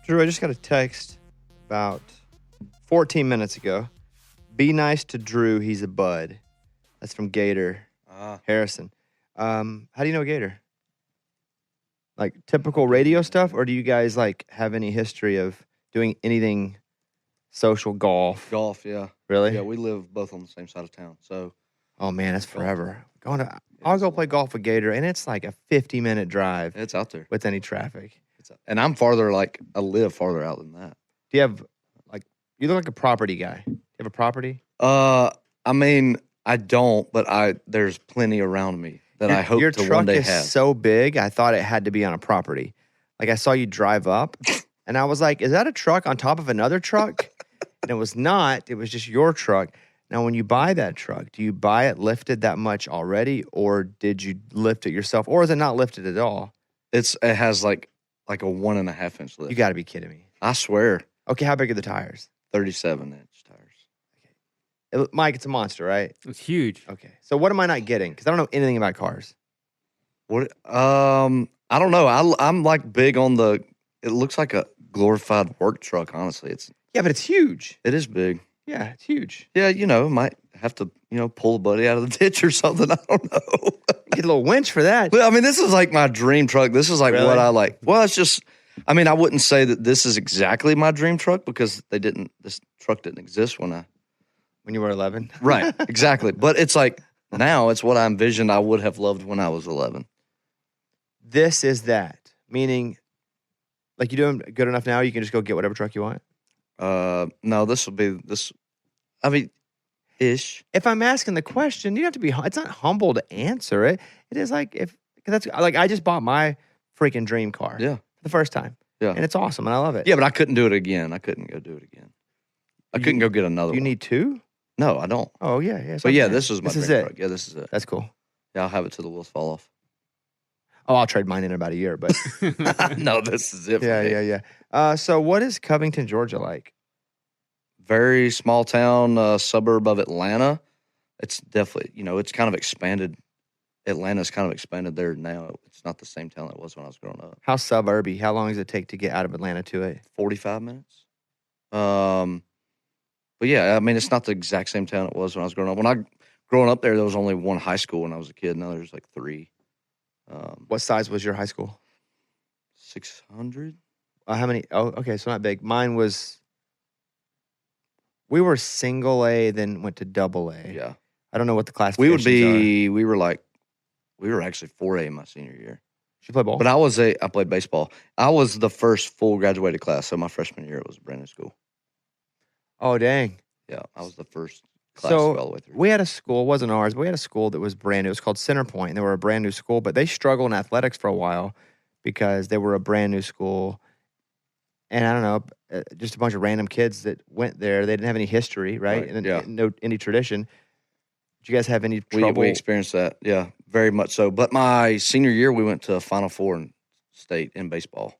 Drew, I just got a text about 14 minutes ago. Be nice to Drew. He's a bud. That's from Gator Harrison. How do you know Gator? Like typical radio stuff, or do you guys like have any history of doing anything social golf? Golf, yeah. Really? Yeah, we live both on the same side of town. So, oh man, that's forever. I'll go play golf with Gator, and it's like a 50-minute drive. It's out there with any traffic. And I'm farther, like I live farther out than that. Do you have you look like a property guy? Do you have a property? I mean, I don't, but there's plenty around me that I hope to one day have. Your truck is so big, I thought it had to be on a property. Like I saw you drive up, and I was like, is that a truck on top of another truck? And it was not. It was just your truck. Now, when you buy that truck, do you buy it lifted that much already, or did you lift it yourself, or is it not lifted at all? It has like a 1.5 inch lift. You got to be kidding me. I swear. Okay, how big are the tires? 37-inch tires. Mike, it's a monster, right? It's huge. Okay. So what am I not getting? Because I don't know anything about cars. What? I don't know. I'm like big on the. It looks like a glorified work truck. Honestly, Yeah, but it's huge. It is big. Yeah, it's huge. Yeah, might have to pull a buddy out of the ditch or something. I don't know. Get a little winch for that. But, I mean, this is like my dream truck. This is like Really? what I like. Well, it's just. I mean, I wouldn't say that this is exactly my dream truck because this truck didn't exist when you were 11. Right, exactly. But it's like now it's what I envisioned I would have loved when I was 11. This is that. Meaning, like you're doing good enough now, you can just go get whatever truck you want? No, this will be this. I mean, ish. If I'm asking the question, you have to be, it's not humble to answer it. It is like, cause that's like, I just bought my freaking dream car. Yeah. For the first time. Yeah. And it's awesome and I love it. Yeah, but I couldn't do it again. I couldn't go do it again. I couldn't go get another one. You need two? No, I don't. Oh, yeah. But yeah, this is my dream it. truck. Yeah, this is it. That's cool. Yeah, I'll have it till the wheels fall off. Oh, I'll trade mine in about a year, but. No, this is it. Yeah. So what is Covington, Georgia like? Very small town, suburb of Atlanta. It's definitely, it's kind of expanded. Atlanta's kind of expanded there now. It's not the same town it was when I was growing up. How suburby? How long does it take to get out of Atlanta to it? 45 minutes. But yeah, I mean, it's not the exact same town it was when I was growing up. Growing up there was only one high school when I was a kid. Now there's like 3. What size was your high school? 600. How many? Oh, okay, so not big. Mine was. We were single A, then went to double A. Yeah. I don't know what the classifications are. We were actually 4A my senior year. Did you play ball? But I played baseball. I was the first full graduated class. So my freshman year, it was a brand new school. Oh, dang. Yeah, I was the first class to go all the way through. We had a school, it wasn't ours, but we had a school that was brand new. It was called Centerpoint, and they were a brand new school, but they struggled in athletics for a while because they were a brand new school. And I don't know, just a bunch of random kids that went there. They didn't have any history, right? And no any tradition. Did you guys have any trouble? We experienced that, yeah, very much so. But my senior year, we went to a Final Four in state in baseball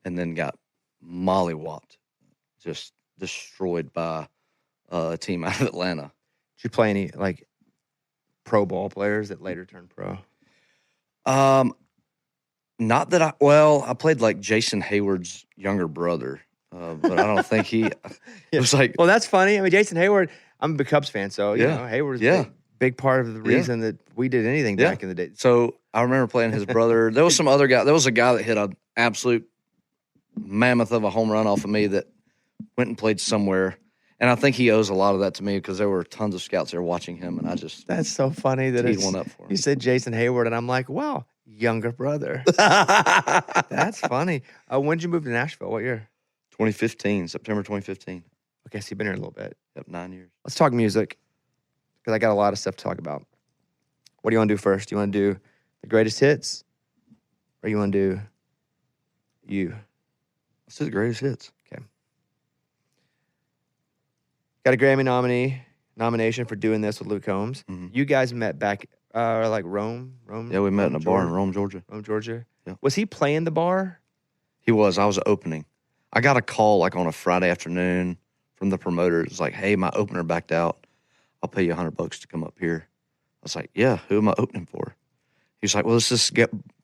and then got mollywopped, just destroyed by a team out of Atlanta. Did you play any, like, pro ball players that later turned pro? Not that I played, like, Jason Hayward's younger brother, but I don't think he it was like. Well, that's funny. I mean, Jason Hayward, I'm a big Cubs fan, so, you know, Hayward's a big part of the reason that we did anything back in the day. So I remember playing his brother. There was some other guy. There was a guy that hit an absolute mammoth of a home run off of me that went and played somewhere. And I think he owes a lot of that to me because there were tons of scouts there watching him, and I just that's so funny that teed one up for him. You said Jason Hayward, and I'm like, wow, younger brother. That's funny. When did you move to Nashville? What year? 2015, September 2015. Okay, so you've been here a little bit. Yep, 9 years. Let's talk music because I got a lot of stuff to talk about. What do you want to do first? Do you want to do the greatest hits, or you want to do you? Let's do the greatest hits. Okay. Got a Grammy nomination for doing this with Luke Combs. Mm-hmm. You guys met back like Rome. Yeah, we met in a bar in Rome, Georgia. Rome, Georgia. Yeah. Was he playing the bar? He was. I was opening. I got a call like on a Friday afternoon from the promoter. It was like, "Hey, my opener backed out. I'll pay you $100 to come up here." I was like, "Yeah, who am I opening for?" He was like, "Well, it's this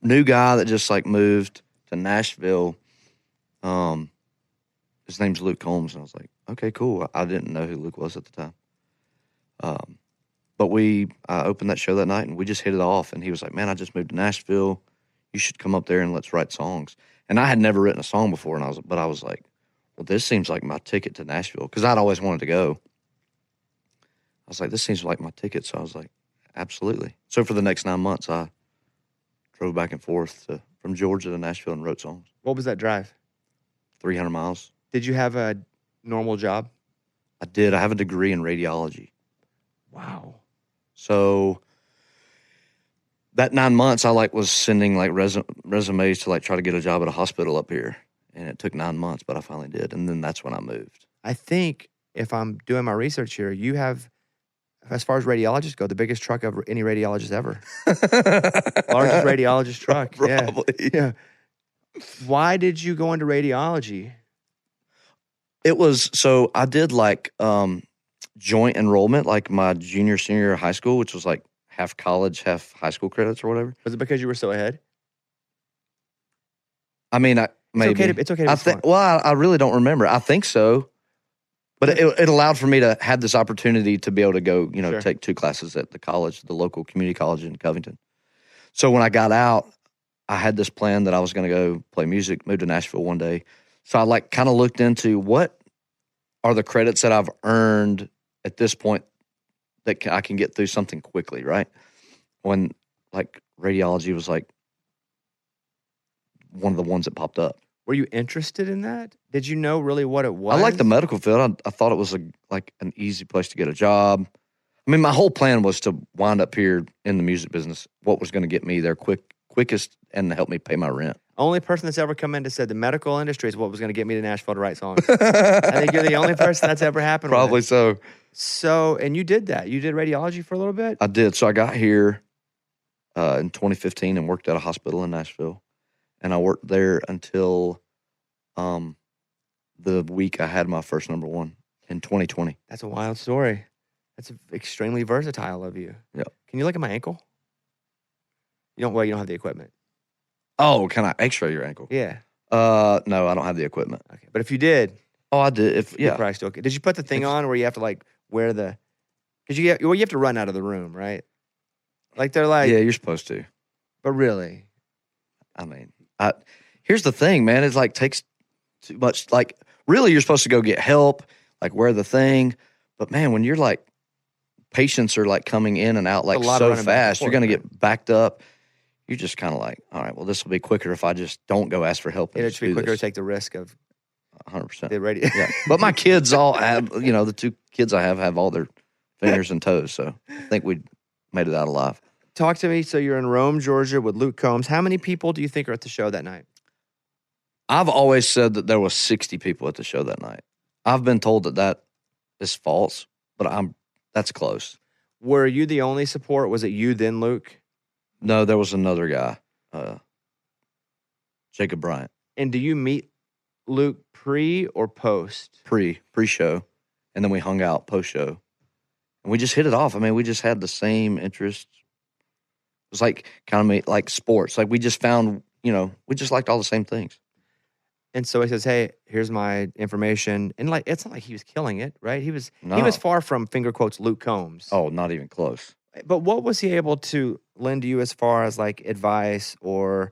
new guy that just like moved to Nashville. his name's Luke Combs. And I was like, okay, cool. I didn't know who Luke was at the time. But I opened that show that night, and we just hit it off. And he was like, man, I just moved to Nashville. You should come up there and let's write songs. And I had never written a song before, but I was like, well, this seems like my ticket to Nashville, because I'd always wanted to go. I was like, this seems like my ticket. So I was like, absolutely. So for the next 9 months, I drove back and forth from Georgia to Nashville and wrote songs. What was that drive? 300 miles. Did you have a normal job? I did. I have a degree in radiology. Wow. So that 9 months, I was sending resumes to try to get a job at a hospital up here, and it took 9 months, but I finally did, and then that's when I moved. I think if I'm doing my research here, you have, as far as radiologists go, the biggest truck of any radiologist ever. Largest radiologist truck. Probably. Yeah. Why did you go into radiology? It was, so I did joint enrollment, my junior, senior year of high school, which was half college, half high school credits or whatever. Was it because you were so ahead? I mean, maybe. It's okay to be smart. Well, I really don't remember. I think so. But it allowed for me to have this opportunity to be able to go, Sure. take 2 classes at the local community college in Covington. So when I got out, I had this plan that I was going to go play music, move to Nashville one day. So I kind of looked into what are the credits that I've earned at this point that I can get through something quickly, right? When radiology was one of the ones that popped up. Were you interested in that? Did you know really what it was? I like the medical field. I thought it was an easy place to get a job. I mean, my whole plan was to wind up here in the music business. What was going to get me there quickest and help me pay my rent. Only person that's ever come in to said the medical industry is what was going to get me to Nashville to write songs. I think you're the only person that's ever happened with. Probably so. So, and you did that. You did radiology for a little bit? I did. So I got here in 2015 and worked at a hospital in Nashville. And I worked there until the week I had my first number one in 2020. That's a wild story. That's extremely versatile of you. Yep. Can you look at my ankle? You don't have the equipment. Oh, can I x-ray your ankle? Yeah. No, I don't have the equipment. Okay. But if you did. Oh, I did. You're probably still okay. Did you put the thing on where you have to wear the, because you have to run out of the room, right? They're yeah, you're supposed to. But really? I mean, here's the thing, man. It's takes too much. Really, you're supposed to go get help, wear the thing. But man, when you're patients are coming in and out so fast, you're going to get backed up. You're just kind of all right, well, this will be quicker if I just don't go ask for help. It'd be quicker to take the risk of 100%. the radio. Yeah. But my kids all have, the 2 kids I have all their fingers and toes. So I think we made it out alive. Talk to me. So you're in Rome, Georgia with Luke Combs. How many people do you think are at the show that night? I've always said that there was 60 people at the show that night. I've been told that is false, but that's close. Were you the only support? Was it you, then Luke? No, there was another guy, Jacob Bryant. And do you meet Luke pre or post? Pre-show, and then we hung out post-show. And we just hit it off. I mean, we just had the same interests. It was kind of like sports. We just found, we just liked all the same things. And so he says, hey, here's my information. And it's not like he was killing it, right? He was far from, finger quotes, Luke Combs. Oh, not even close. But what was he able to lend to you as far as advice, or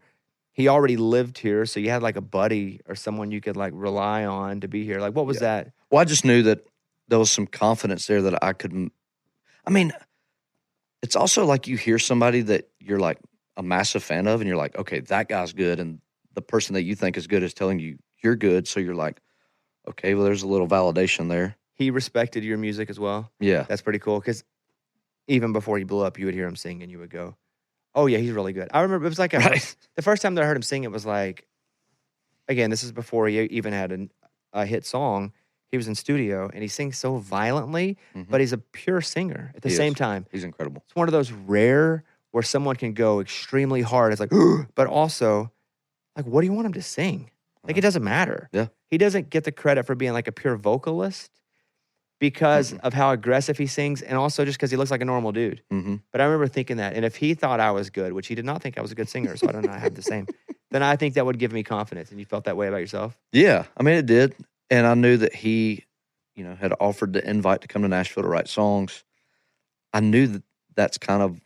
he already lived here, so you had a buddy or someone you could rely on to be here? What was that? Well, I just knew that there was some confidence there that I could. I mean, it's also you hear somebody that you're a massive fan of, and you're okay, that guy's good, and the person that you think is good is telling you you're good, so you're okay, well, there's a little validation there. He respected your music as well? Yeah. That's pretty cool, because even before he blew up, you would hear him sing, and you would go, oh, yeah, he's really good. I remember it was the first time that I heard him sing, it was again, this is before he even had a hit song. He was in studio, and he sings so violently, but he's a pure singer at the same time. He's incredible. It's one of those rare where someone can go extremely hard. It's but also, what do you want him to sing? It doesn't matter. Yeah. He doesn't get the credit for being a pure vocalist because of how aggressive he sings, and also just because he looks like a normal dude. Mm-hmm. But I remember thinking that, and if he thought I was good, which he did not think I was a good singer, so I don't know, I have the same, then I think that would give me confidence. And you felt that way about yourself? Yeah. I mean, it did. And I knew that he, had offered the invite to come to Nashville to write songs. I knew that that's kind of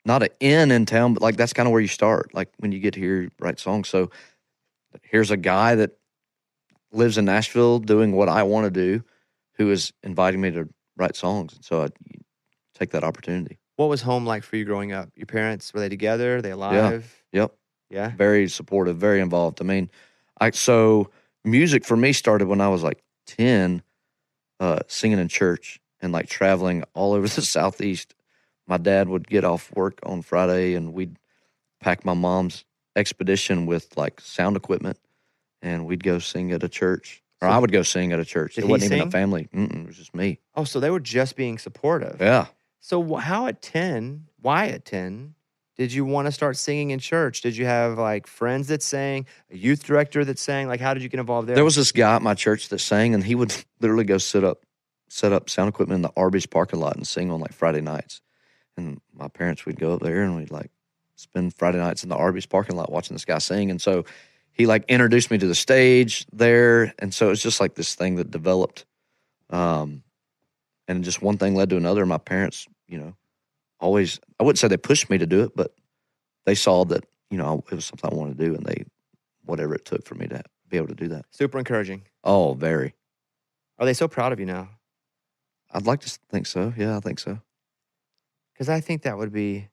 not an inn in town, but like that's kind of where you start. Like when you get here, you write songs. So here's a guy that lives in Nashville doing what I want to do, who is inviting me to write songs. And so I take that opportunity. What was home like for you growing up? Your parents, were they together? Are they Yeah. alive? Yep. Yeah. Very supportive, very involved. I mean, so music for me started when I was like 10, singing in church and like traveling all over the Southeast. My dad would get off work on Friday and we'd pack my mom's Expedition with like sound equipment and we'd go sing at a church. Or I would go sing at a church. Did It he wasn't even sing? a family. It was just me. Oh, so they were just being supportive. Yeah. So how at 10, why at 10, did you want to start singing in church? Did you have like friends that sang, a youth director that sang? Like how did you get involved there? There was this guy at my church that sang and he would literally go set up sound equipment in the Arby's parking lot and sing on like Friday nights. And my parents would go up there and we'd like spend Friday nights in the Arby's parking lot watching this guy sing. And so he like introduced me to the stage there. And so it's just like this thing that developed. And just one thing led to another. My parents, always, I wouldn't say they pushed me to do it, but they saw that, it was something I wanted to do and whatever it took for me to be able to do that. Super encouraging. Oh, very. Are they so proud of you now? I'd like to think so. Yeah, I think so. Because I think that would be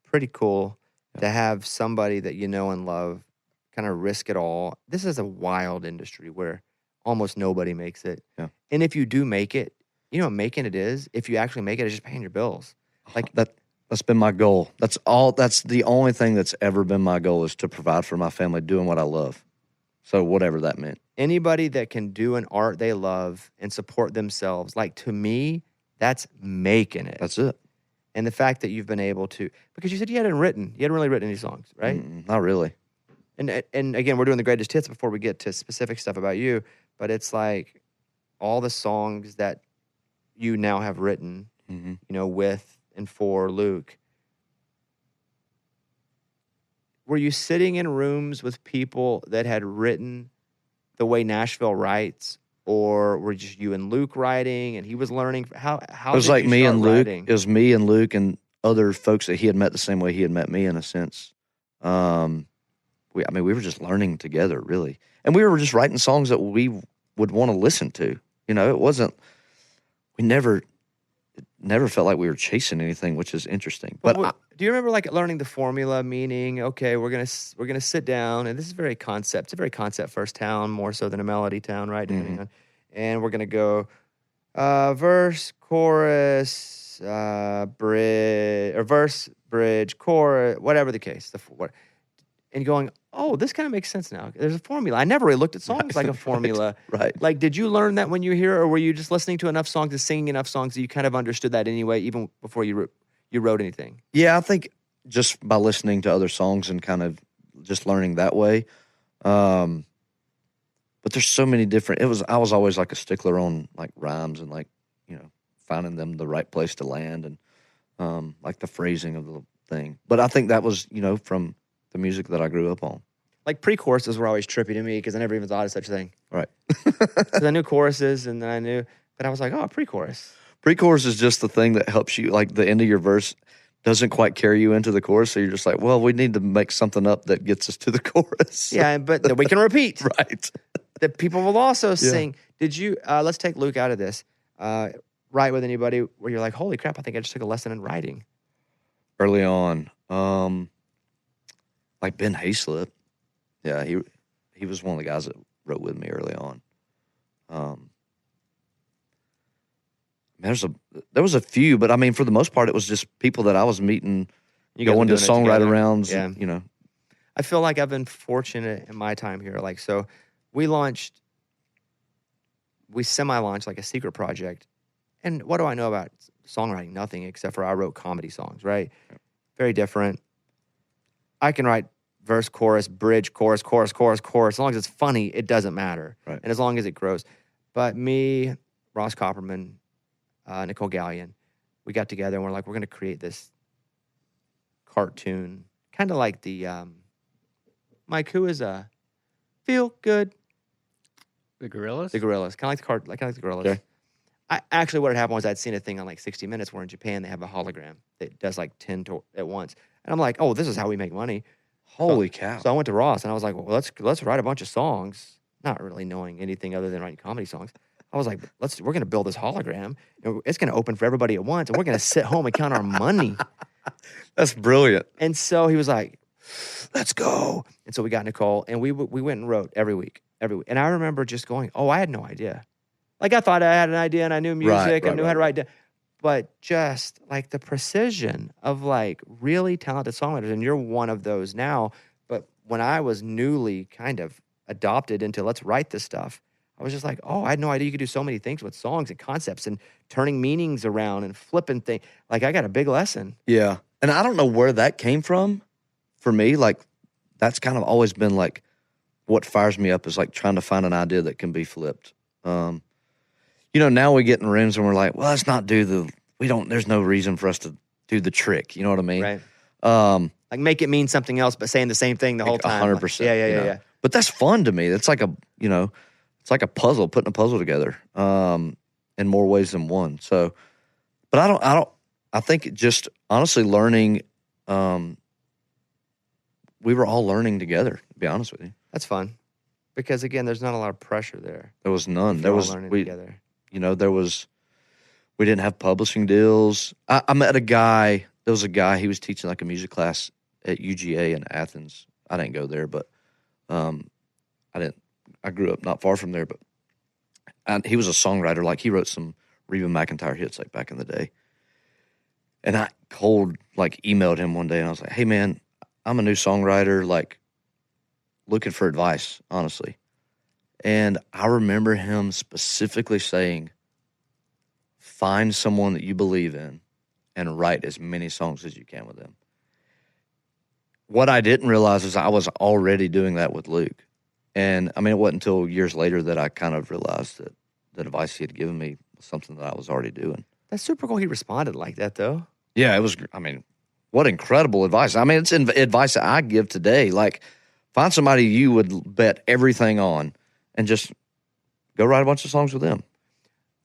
pretty cool to have somebody that you know and love kind of risk it all. This is a wild industry where almost nobody makes it. Yeah. And if you do make it, you know what making it is? If you actually make it, it's just paying your bills. Like that's been my goal. That's the only thing that's ever been my goal is to provide for my family doing what I love. So whatever that meant. Anybody that can do an art they love and support themselves, like to me, that's making it. That's it. And the fact that you've been able to, because you said you hadn't really written any songs, right? Not really. And again, we're doing the greatest hits before we get to specific stuff about you, but it's like all the songs that you now have written, with and for Luke. Were you sitting in rooms with people that had written the way Nashville writes, or were just you and Luke writing, and he was learning? How it was did like you me start and Luke. writing? It was me and Luke and other folks that he had met the same way he had met me in a sense. We were just learning together, really, and we were just writing songs that we would want to listen to. It wasn't. We never felt like we were chasing anything, which is interesting. But do you remember like learning the formula? Meaning, okay, we're gonna sit down, and this is very concept. It's a very concept first town, more so than a melody town, right? Depending on, and we're gonna go verse, chorus, bridge, or verse, bridge, chorus, whatever the case. And going, oh, this kind of makes sense now. There's a formula. I never really looked at songs like a formula. Right. Like, did you learn that when you were here, or were you just listening to enough songs and singing enough songs that you kind of understood that anyway, even before you wrote anything? Yeah, I think just by listening to other songs and kind of just learning that way. But there's so many different. I was always like a stickler on like rhymes and like finding them the right place to land and like the phrasing of the thing. But I think that was from the music that I grew up on. Like pre-choruses were always trippy to me because I never even thought of such a thing. Right. Because I knew choruses and then but I was like, oh, pre-chorus. Pre-chorus is just the thing that helps you, like the end of your verse doesn't quite carry you into the chorus, so you're just like, well, we need to make something up that gets us to the chorus. Yeah, but that we can repeat. Right. That people will also sing. Did you, let's take Luke out of this, write with anybody where you're like, holy crap, I think I just took a lesson in writing? Early on, like Ben Hayslip. Yeah, he was one of the guys that wrote with me early on. There was a few, but I mean, for the most part, it was just people that I was meeting, going to songwriter rounds. Yeah. And, I feel like I've been fortunate in my time here. Like, so we semi-launched like a secret project. And what do I know about songwriting? Nothing, except for I wrote comedy songs, right? Yeah. Very different. I can write verse, chorus, bridge, chorus. As long as it's funny, it doesn't matter. Right. And as long as it grows. But me, Ross Copperman, Nicole Gallion, we got together and we're like, we're going to create this cartoon, kind of like the Mike, who is Feel Good. The Gorillas? The Gorillas. Kind of like the Gorillas. Okay. Actually, what had happened was I'd seen a thing on like 60 Minutes where in Japan they have a hologram that does like 10 at once. And I'm like, oh, this is how we make money. Holy cow. So I went to Ross and I was like, well, let's write a bunch of songs, not really knowing anything other than writing comedy songs. I was like, we're going to build this hologram. And it's going to open for everybody at once. And we're going to sit home and count our money. That's brilliant. And so he was like, let's go. And so we got Nicole and we went and wrote every week. And I remember just going, oh, I had no idea. Like I thought I had an idea and I knew music. I knew how to write. But just like the precision of like really talented songwriters. And you're one of those now. But when I was newly kind of adopted into let's write this stuff, I was just like, oh, I had no idea you could do so many things with songs and concepts and turning meanings around and flipping things. Like I got a big lesson. Yeah. And I don't know where that came from for me. Like that's kind of always been like what fires me up is like trying to find an idea that can be flipped. Now we get in rooms and we're like, well, let's not do there's no reason for us to do the trick. You know what I mean? Right. Like make it mean something else, but saying the same thing the whole time. 100%. Like, yeah. But that's fun to me. It's like it's like a puzzle, putting a puzzle together, in more ways than one. So, but I think just honestly learning, we were all learning together, to be honest with you. That's fun. Because again, there's not a lot of pressure there. There was none. Together. We didn't have publishing deals. I met a guy. There was a guy. He was teaching like a music class at UGA in Athens. I didn't go there, but I grew up not far from there. But he was a songwriter. Like he wrote some Reba McEntire hits like back in the day. And I cold like emailed him one day, and I was like, "Hey man, I'm a new songwriter. Like looking for advice, honestly." And I remember him specifically saying, find someone that you believe in and write as many songs as you can with them. What I didn't realize is I was already doing that with Luke. And I mean, it wasn't until years later that I kind of realized that the advice he had given me was something that I was already doing. That's super cool. He responded like that, though. Yeah, it was, I mean, what incredible advice. I mean, it's advice that I give today. Like, find somebody you would bet everything on and just go write a bunch of songs with them.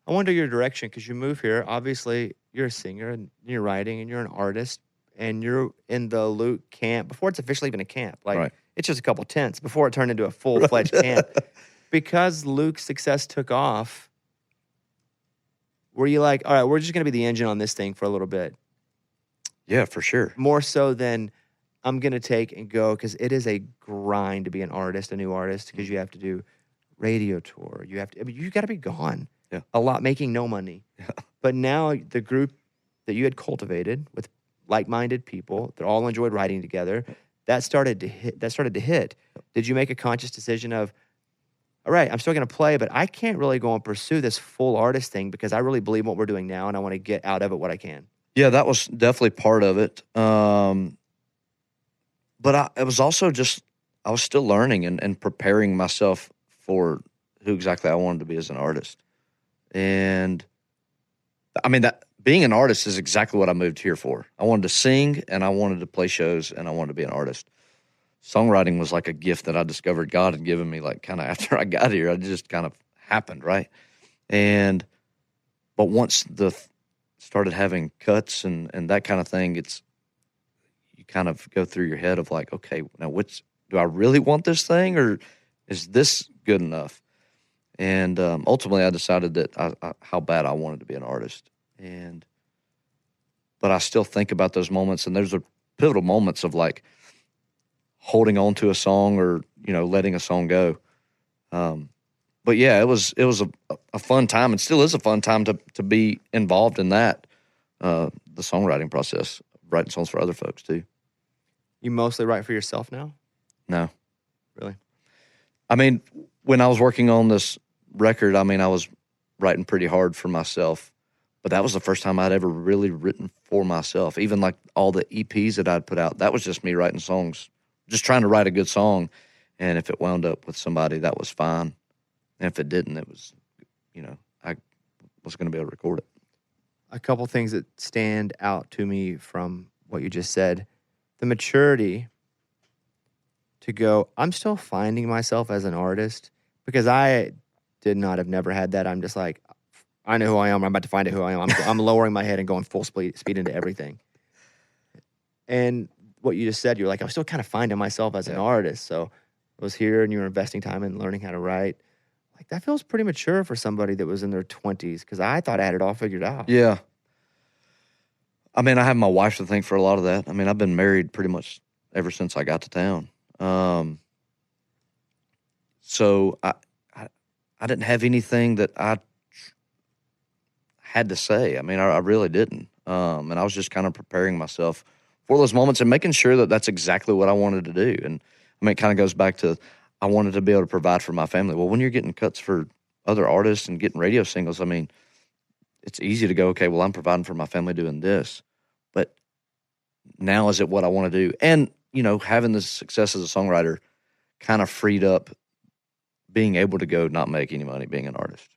I wonder your direction because you move here. Obviously, you're a singer and you're writing and you're an artist and you're in the Luke camp before it's officially even a camp. Like, right. It's just a couple tents before it turned into a full-fledged camp. Because Luke's success took off, were you like, all right, we're just going to be the engine on this thing for a little bit? Yeah, for sure. More so than I'm going to take and go because it is a grind to be an artist, a new artist, because you have to do radio tour. You got to be gone a lot, making no money. Yeah. But now the group that you had cultivated with like-minded people that all enjoyed writing together, that started to hit. Did you make a conscious decision of, all right, I'm still going to play, but I can't really go and pursue this full artist thing because I really believe in what we're doing now and I want to get out of it what I can? Yeah, that was definitely part of it. But it was also just, I was still learning and preparing myself for who exactly I wanted to be as an artist. And I mean, that being an artist is exactly what I moved here for. I wanted to sing and I wanted to play shows and I wanted to be an artist. Songwriting was like a gift that I discovered God had given me, like kind of after I got here. It just kind of happened, right? But once started having cuts and that kind of thing, you kind of go through your head of like, okay, now do I really want this thing or is this good enough? And ultimately I decided that how bad I wanted to be an artist. But I still think about those moments, and there's pivotal moments of like holding on to a song or, letting a song go. But yeah, it was a fun time and still is a fun time to be involved in that, the songwriting process, writing songs for other folks too. You mostly write for yourself now? No. Really? I mean, when I was working on this record, I mean, I was writing pretty hard for myself, but that was the first time I'd ever really written for myself. Even like all the EPs that I'd put out, that was just me writing songs, just trying to write a good song. And if it wound up with somebody, that was fine. And if it didn't, it was, I was going to be able to record it. A couple things that stand out to me from what you just said. The maturity to go, I'm still finding myself as an artist because I did not, have never had that. I'm just like, I know who I am. I'm about to find out who I am. I'm lowering my head and going full speed into everything. And what you just said, you're like, I'm still kind of finding myself as an artist. So I was here and you were investing time in learning how to write. Like, that feels pretty mature for somebody that was in their 20s, because I thought I had it all figured out. Yeah. I mean, I have my wife to thank for a lot of that. I mean, I've been married pretty much ever since I got to town. So I didn't have anything that I had to say. I mean, I really didn't. And I was just kind of preparing myself for those moments and making sure that that's exactly what I wanted to do. And I mean, it kind of goes back to, I wanted to be able to provide for my family. Well, when you're getting cuts for other artists and getting radio singles, I mean, it's easy to go, okay, well, I'm providing for my family doing this. But now is it what I want to do? And, you know, having this success as a songwriter kind of freed up being able to go not make any money being an artist.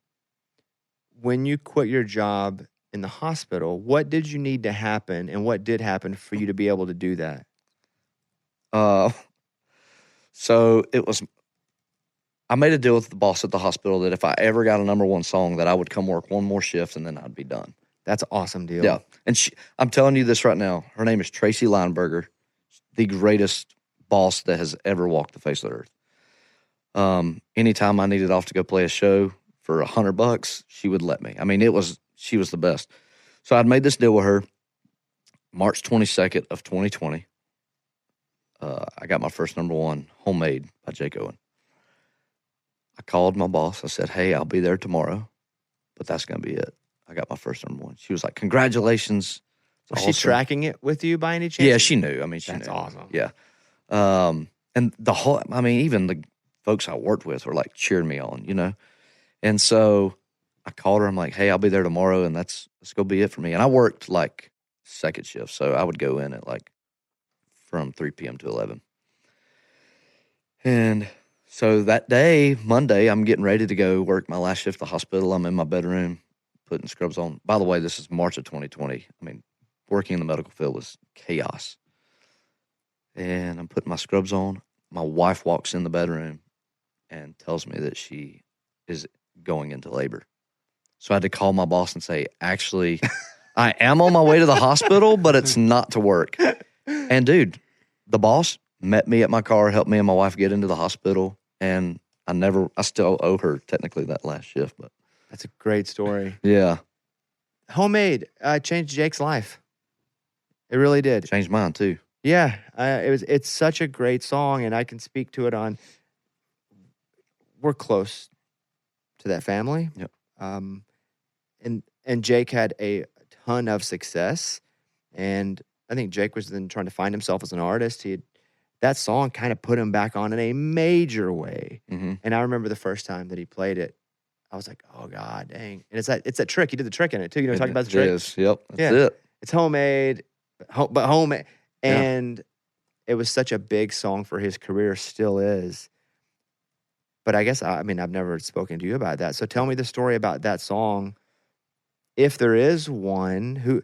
When you quit your job in the hospital, what did you need to happen, and what did happen for you to be able to do that? So it was, I made a deal with the boss at the hospital that if I ever got a number one song, that I would come work one more shift and then I'd be done. That's an awesome deal. Yeah. And I'm telling you this right now. Her name is Tracy Lineberger, the greatest boss that has ever walked the face of the earth. Anytime I needed off to go play a show for $100, she would let me. I mean, she was the best. So I'd made this deal with her March 22nd of 2020. I got my first number one, Homemade by Jake Owen. I called my boss. I said, hey, I'll be there tomorrow, but that's going to be it. I got my first number one. She was like, congratulations. Was she tracking it with you by any chance? Yeah, she knew. I mean, she knew. That's awesome. Yeah. And the whole, I mean, even the folks I worked with were like cheering me on, you know? And so I called her. I'm like, hey, I'll be there tomorrow, and that's going to be it for me. And I worked like second shift, so I would go in at like from 3 p.m. to 11. And so that day, Monday, I'm getting ready to go work my last shift at the hospital. I'm in my bedroom putting scrubs on. By the way, this is March of 2020. I mean, working in the medical field is chaos. And I'm putting my scrubs on. My wife walks in the bedroom and tells me that she is going into labor. So I had to call my boss and say, actually, I am on my way to the hospital, but it's not to work. And dude, the boss met me at my car, helped me and my wife get into the hospital, and I still owe her technically that last shift. But that's a great story. Yeah. Homemade changed Jake's life. It really did. Changed mine too. Yeah, it's such a great song, and I can speak to it on. We're close to that family. Yep. And Jake had a ton of success, and I think Jake was then trying to find himself as an artist. That song kind of put him back on in a major way. Mm-hmm. And I remember the first time that he played it, I was like, oh God, dang! And it's that trick. He did the trick in it too. You know, talking about the trick. Yes. Yep. That's it. It's homemade, but homemade, and it was such a big song for his career. Still is. But I guess, I mean, I've never spoken to you about that. So tell me the story about that song. If there is one,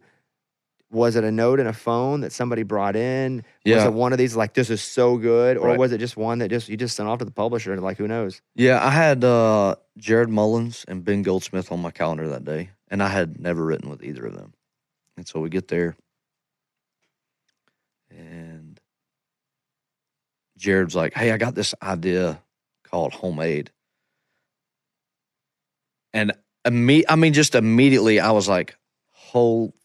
was it a note in a phone that somebody brought in? Was it one of these, like, this is so good? Or was it just one that you just sent off to the publisher and, like, who knows? Yeah, I had Jared Mullins and Ben Goldsmith on my calendar that day, and I had never written with either of them. And so we get there, and Jared's like, hey, I got this idea called Homemade. And just immediately I was like,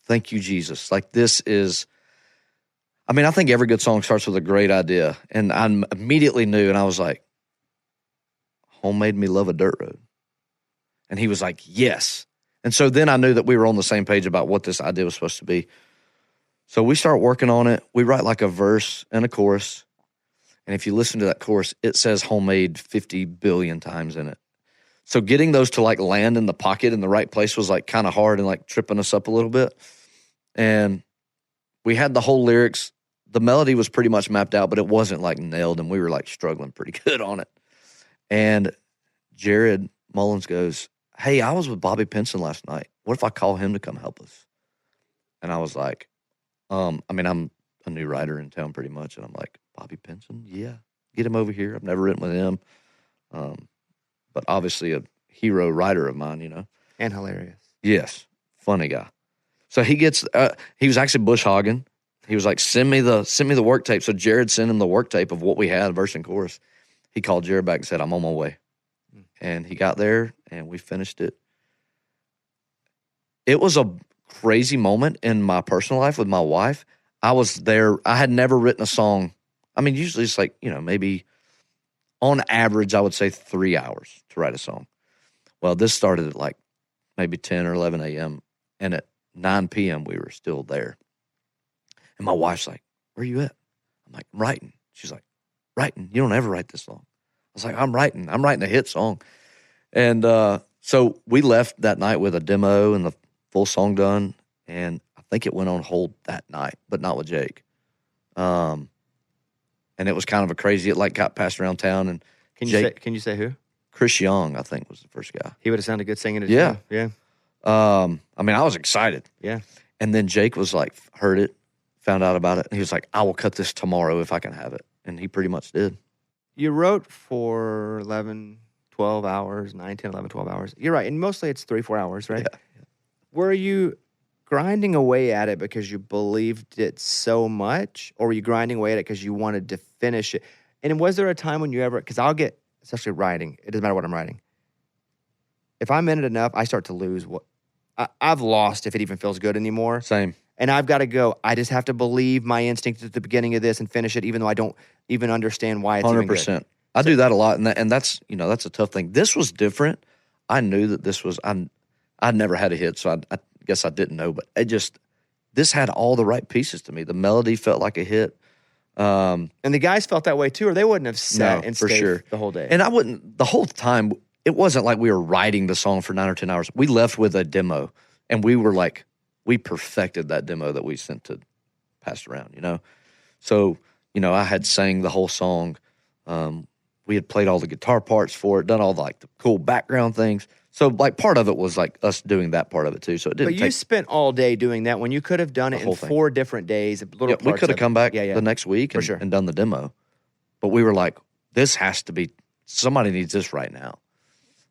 thank you, Jesus. Like, this is, I mean, I think every good song starts with a great idea. And I immediately knew, and I was like, Home made me love a dirt road. And he was like, yes. And so then I knew that we were on the same page about what this idea was supposed to be. So we start working on it. We write like a verse and a chorus. And if you listen to that chorus, it says homemade 50 billion times in it. So getting those to like land in the pocket in the right place was like kind of hard and like tripping us up a little bit. And we had the whole lyrics. The melody was pretty much mapped out, but it wasn't like nailed, and we were like struggling pretty good on it. And Jared Mullins goes, hey, I was with Bobby Pinson last night. What if I call him to come help us? And I was like, I mean, I'm a new writer in town pretty much. And I'm like, Bobby Pinson? Yeah, get him over here. I've never written with him. But obviously hero writer of mine, you know. And hilarious. Yes, funny guy. So he gets, he was actually bush hogging. He was like, send me the work tape. So Jared sent him the work tape of what we had, verse and chorus. He called Jared back and said, I'm on my way. And he got there, and we finished it. It was a crazy moment in my personal life with my wife. I was there. I had never written a song. I mean, usually it's like, you know, maybe on average, I would say 3 hours to write a song. Well, this started at like maybe 10 or 11 a.m. And at 9 p.m., we were still there. And my wife's like, where are you at? I'm like, I'm writing. She's like, writing? You don't ever write this song. I was like, I'm writing a hit song. And so we left that night with a demo and the full song done. And I think it went on hold that night, but not with Jake. And it was kind of a crazy, it like got passed around town. And Can you say who? Chris Young, I think, was the first guy. He would have sounded good singing it. Yeah. Too. Yeah. I mean, I was excited. Yeah. And then Jake was like, heard it, found out about it. And he was like, I will cut this tomorrow if I can have it. And he pretty much did. You wrote for 11, 12 hours, 9, 10, 11, 12 hours. You're right. And mostly it's 3-4 hours, right? Yeah. Were you grinding away at it because you believed it so much? Or were you grinding away at it because you wanted to finish it? And was there a time when you ever, because I'll get, especially writing, it doesn't matter what I'm writing. If I'm in it enough, I start to lose what, I've lost if it even feels good anymore. Same. And I've got to go, I just have to believe my instinct at the beginning of this and finish it, even though I don't even understand why it's 100%. Even good. I do that a lot, and that's, you know, that's a tough thing. This was different. I knew that this was, I'd never had a hit, so I guess I didn't know, but this had all the right pieces to me. The melody felt like a hit. And the guys felt that way too, or they wouldn't have sat and stayed the whole day. And the whole time, it wasn't like we were writing the song for 9 or 10 hours. We left with a demo, and we were like, we perfected that demo that we sent to pass around, you know? So, you know, I had sang the whole song. We had played all the guitar parts for it, done all the cool background things. So, like, part of it was like us doing that part of it too. So it didn't. But you spent all day doing that when you could have done it in 4 different days. We could have come back the next week and done the demo. But we were like, this has to be, somebody needs this right now.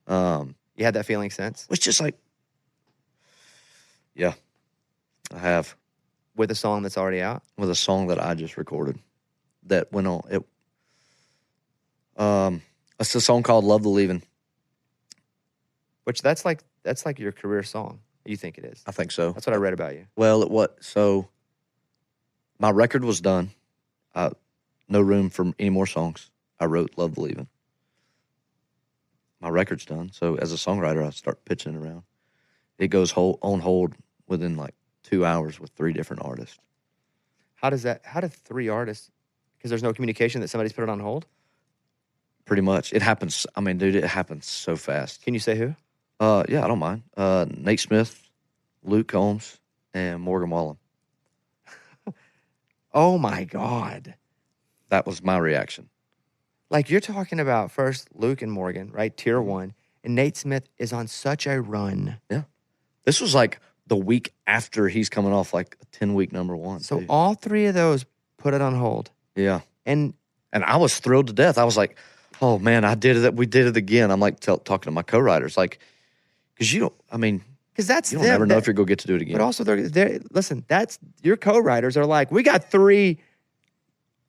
You had that feeling since? It's just like, yeah, I have. With a song that's already out? With a song that I just recorded that went on. It's a song called Love the Leaving. Which that's like your career song. You think it is? I think so. That's what I read about you. Well, so my record was done. No room for any more songs. I wrote Love the Leaving. My record's done. So as a songwriter, I start pitching it around. It goes on hold within like 2 hours with 3 different artists. How do 3 artists, because there's no communication that somebody's put it on hold? Pretty much. It happens. I mean, dude, it happens so fast. Can you say who? Yeah, I don't mind. Nate Smith, Luke Combs, and Morgan Wallen. Oh my God. That was my reaction. Like, you're talking about first Luke and Morgan, right? Tier 1. And Nate Smith is on such a run. Yeah. This was like the week after he's coming off like a 10-week #1. So too. All 3 of those put it on hold. Yeah. And I was thrilled to death. I was like, oh man, I did it. We did it again. I'm like talking to my co-writers, like, because you don't never know if you're going to get to do it again. But also, listen, that's your co-writers are like, we got 3.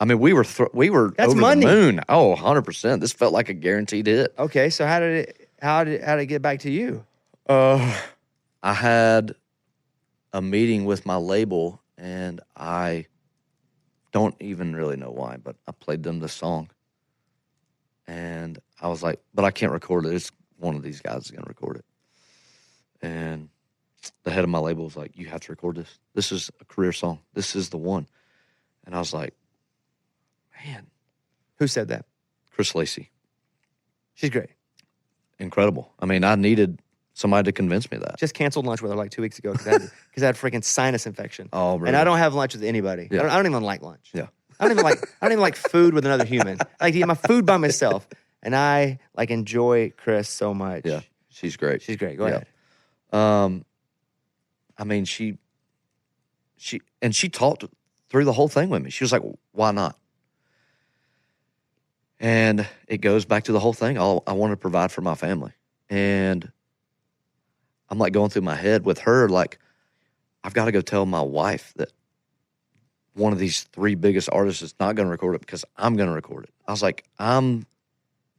I mean, we were that's over money. The moon. Oh, 100%. This felt like a guaranteed hit. Okay, so how did it get back to you? I had a meeting with my label, and I don't even really know why, but I played them this song. And I was like, but I can't record it. It's one of these guys is going to record it. And the head of my label was like, you have to record this. This is a career song. This is the one. And I was like, man. Who said that? Chris Lacey. She's great. Incredible. I mean, I needed somebody to convince me of that. Just canceled lunch with her like 2 weeks ago because I had freaking sinus infection. Oh, really? And I don't have lunch with anybody. Yeah. I don't even like lunch. Yeah. I don't even like food with another human. I like to eat my food by myself. And I like enjoy Chris so much. Yeah. She's great. She's great. Go ahead. I mean, she talked through the whole thing with me. She was like, why not? And it goes back to the whole thing. I want to provide for my family. And I'm like going through my head with her, like, I've got to go tell my wife that one of these 3 biggest artists is not going to record it because I'm going to record it. I was like, I'm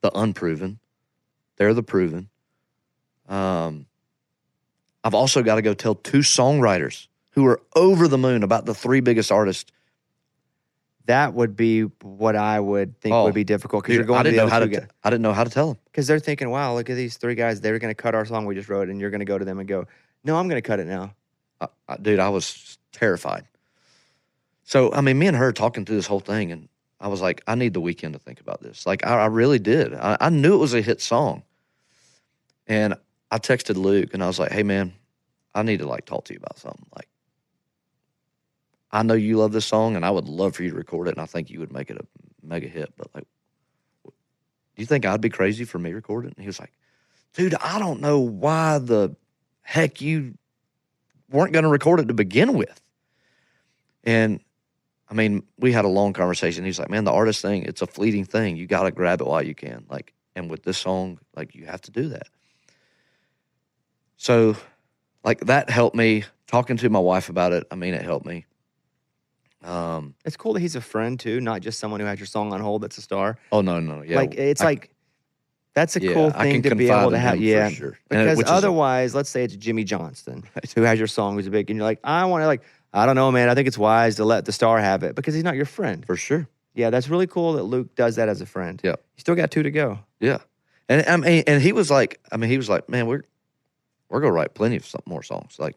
the unproven. They're the proven. I've also got to go tell 2 songwriters who are over the moon about the 3 biggest artists. That would be what I would think would be difficult because you're going I didn't to know the how other to. two guys. I didn't know how to tell them Because they're thinking, wow, look at these 3 guys. They were going to cut our song we just wrote, and you're going to go to them and go, no, I'm going to cut it now. Dude, I was terrified. So, I mean, me and her talking through this whole thing, and I was like, I need the weekend to think about this. Like, I really did. I knew it was a hit song. And I texted Luke, and I was like, hey, man, I need to, like, talk to you about something. Like, I know you love this song, and I would love for you to record it, and I think you would make it a mega hit. But, like, do you think I'd be crazy for me recording it? And he was like, dude, I don't know why the heck you weren't going to record it to begin with. And, I mean, we had a long conversation. He's like, man, the artist thing, it's a fleeting thing. You got to grab it while you can. Like, and with this song, like, you have to do that. So, like, that helped me. Talking to my wife about it, I mean, it helped me. It's cool that he's a friend, too, not just someone who had your song on hold that's a star. Oh, no. Yeah. Like, it's that's a cool thing to be able to have. Yeah. For sure. Because otherwise, let's say it's Jimmy Johnston, who has your song, who's a big, and you're like, I want to, like, I don't know, man. I think it's wise to let the star have it because he's not your friend. For sure. Yeah, that's really cool that Luke does that as a friend. Yeah. You still got 2 to go. Yeah. And I mean, and he was like, man, we're gonna write plenty of more songs. Like,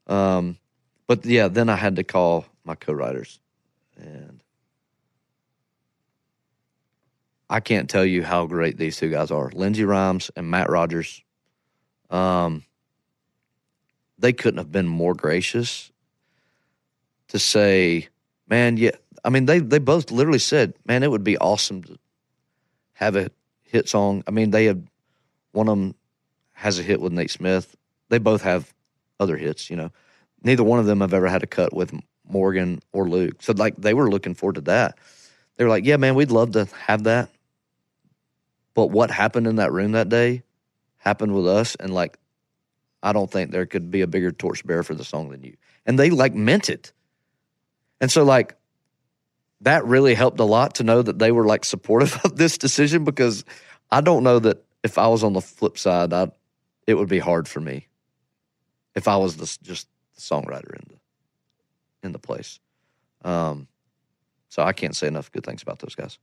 but yeah, then I had to call my co-writers, and I can't tell you how great these 2 guys are. Lindsey Rhymes and Matt Rogers. They couldn't have been more gracious to say, man, yeah. I mean, they both literally said, man, it would be awesome to have a hit song. I mean, one of them has a hit with Nate Smith. They both have other hits, you know. Neither one of them have ever had a cut with Morgan or Luke. So, like, they were looking forward to that. They were like, yeah, man, we'd love to have that. But what happened in that room that day happened with us, and, like, I don't think there could be a bigger torchbearer for the song than you. And they, like, meant it. And so, like, that really helped a lot to know that they were, like, supportive of this decision, because I don't know that if I was on the flip side, it would be hard for me if I was just the songwriter in the place. So I can't say enough good things about those guys.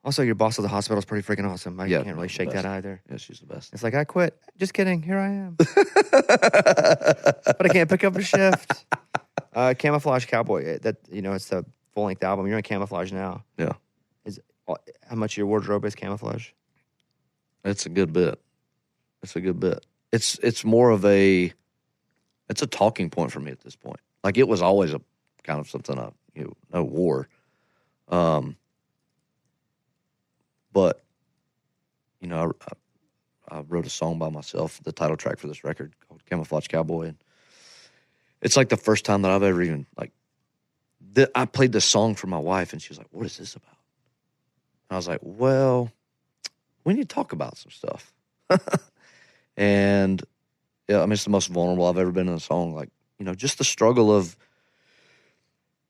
Also, your boss at the hospital is pretty freaking awesome. I can't really shake that either. Yeah, she's the best. It's like, I quit. Just kidding. Here I am. But I can't pick up a shift. Camouflage Cowboy. That, you know, it's a full-length album. You're in Camouflage now. Yeah. How much of your wardrobe is Camouflage? It's a good bit. It's more of it's a talking point for me at this point. Like, it was always a kind of something I wore. But, you know, I wrote a song by myself, the title track for this record, called Camouflage Cowboy. And it's like the first time that I've ever even, like, I played this song for my wife, and she was like, what is this about? And I was like, well, we need to talk about some stuff. And, yeah, I mean, it's the most vulnerable I've ever been in a song. Like, you know, just the struggle of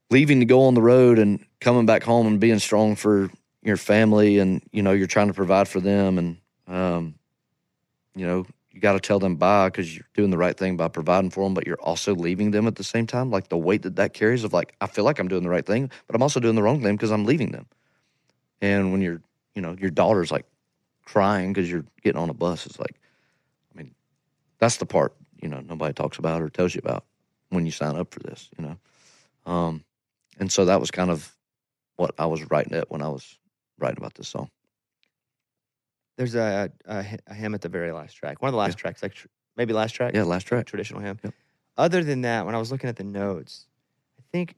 leaving to go on the road and coming back home and being strong for your family, and, you know, you're trying to provide for them, and, you know, you got to tell them bye because you're doing the right thing by providing for them, but you're also leaving them at the same time. Like, the weight that carries of, like, I feel like I'm doing the right thing, but I'm also doing the wrong thing because I'm leaving them. And when you're, you know, your daughter's, like, crying because you're getting on a bus, it's like, I mean, that's the part, you know, nobody talks about or tells you about when you sign up for this, you know. And so that was kind of what I was writing at when I was writing about this song. There's a hymn at the very last track. One of the last tracks, like maybe last track? Yeah, last track. Traditional hymn. Yep. Other than that, when I was looking at the notes, I think,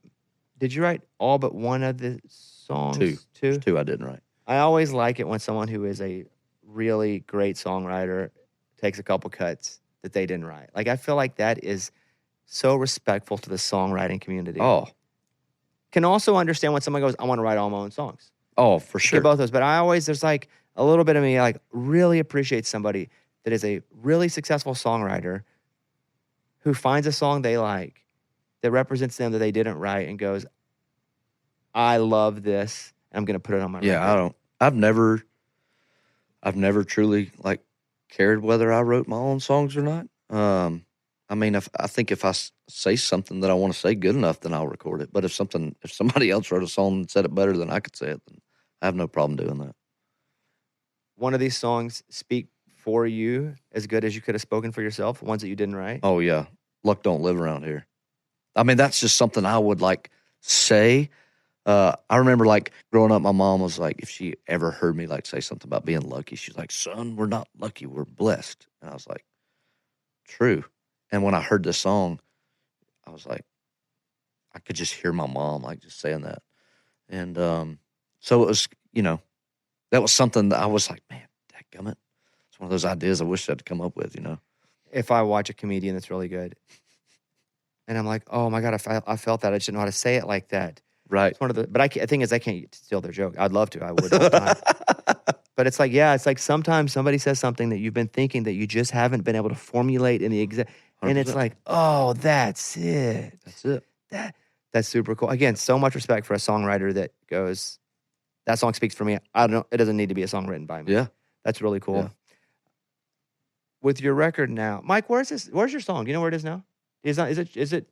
did you write all but one of the songs? Two. Two? There's 2 I didn't write. I always like it when someone who is a really great songwriter takes a couple cuts that they didn't write. Like, I feel like that is so respectful to the songwriting community. Oh. Can also understand when someone goes, I want to write all my own songs. Oh, for sure. Both those. But there's like a little bit of me like really appreciates somebody that is a really successful songwriter who finds a song they like that represents them that they didn't write and goes, I love this. And I'm going to put it on my record. I've never truly like cared whether I wrote my own songs or not. I mean, I think if I say something that I want to say good enough, then I'll record it. But if somebody else wrote a song and said it better than I could say it, then I have no problem doing that. One of these songs speak for you as good as you could have spoken for yourself, ones that you didn't write? Oh, yeah. Luck don't live around here. I mean, that's just something I would like say. I remember like growing up, my mom was like, if she ever heard me like say something about being lucky, she's like, son, we're not lucky, we're blessed. And I was like, true. And when I heard this song, I was like, I could just hear my mom like just saying that. And so it was, that was something that I was like, man, dadgummit. It's one of those ideas I wish I'd come up with, If I watch a comedian that's really good and I'm like, oh my God, I felt that. I just didn't know how to say it like that. Right. It's one of the, but the thing is, I can't steal their joke. I'd love to. I would all the time. But it's like, yeah, it's like sometimes somebody says something that you've been thinking that you just haven't been able to formulate in the exact, and it's like, oh, that's it. That's it. That's super cool. Again, so much respect for a songwriter that goes, that song speaks for me. I don't know. It doesn't need to be a song written by me. Yeah. That's really cool. Yeah. With your record now, Mike, where's your song? Do you know where it is now? Is it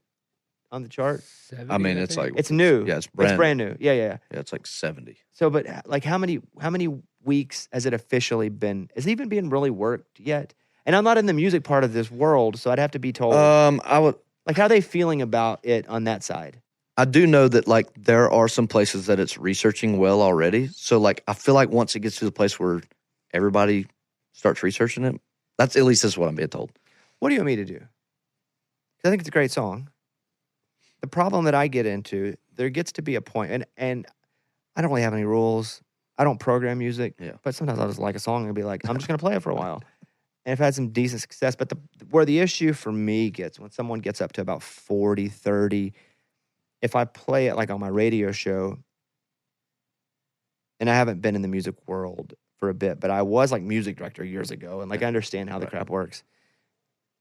on the chart? 70, I mean, it's like it's new. Yeah, it's brand new. Yeah. Yeah, it's like 70. So, but like, how many weeks has it officially been? Is it even being really worked yet? And I'm not in the music part of this world, so I'd have to be told. I would like, how are they feeling about it on that side? I do know that like there are some places that it's researching well already. So like I feel like once it gets to the place where everybody starts researching it, that's at least what I'm being told. What do you want me to do? 'Cause I think it's a great song. The problem that I get into, there gets to be a point, and I don't really have any rules. I don't program music, but sometimes I'll just like a song and be like, I'm just going to play it for a while. And I've had some decent success, but where the issue for me gets, when someone gets up to about 40, 30, if I play it like on my radio show, and I haven't been in the music world for a bit, but I was like music director years ago, and like I understand how the crap works.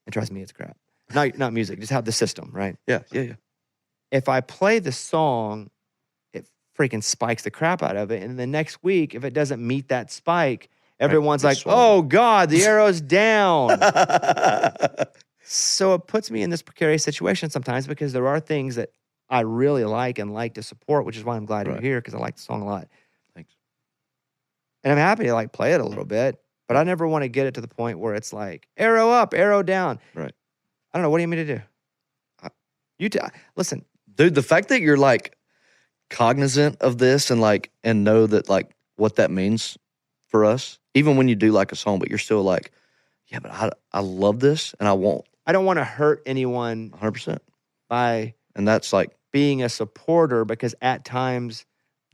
And trust me, it's crap. Not music, just how the system, right? Yeah. If I play the song, it freaking spikes the crap out of it. And the next week, if it doesn't meet that spike, everyone's like, oh God, the arrow's down. So it puts me in this precarious situation sometimes because there are things that I really like and like to support, which is why I'm glad you're here because I like the song a lot. Thanks. And I'm happy to like play it a little bit, but I never want to get it to the point where it's like arrow up, arrow down. Right. I don't know. What do you mean to do? Listen. Dude, the fact that you're like cognizant of this and like and know that like what that means for us, even when you do like a song, but you're still like, yeah, but I love this and I don't want to hurt anyone 100%. by and that's like being a supporter because at times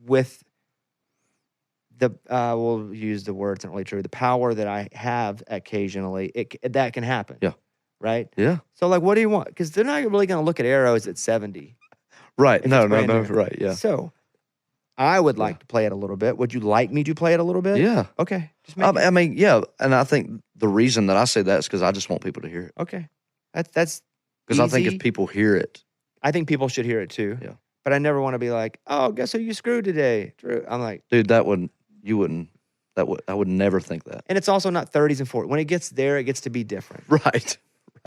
with the we'll use the word, it's not really true, the power that I have occasionally, that can happen. Yeah. Right? Yeah. So like what do you want? Because they're not really going to look at arrows at 70. Right. No. Right. Yeah. So I would like to play it a little bit. Would you like me to play it a little bit? Yeah. Okay. I mean, yeah. And I think the reason that I say that is because I just want people to hear it. Okay. That's because I think if people hear it. I think people should hear it too. Yeah. But I never want to be like, oh, guess who you screwed today? Drew. I'm like. Dude, I would never think that. And it's also not 30s and 40s. When it gets there, it gets to be different. Right.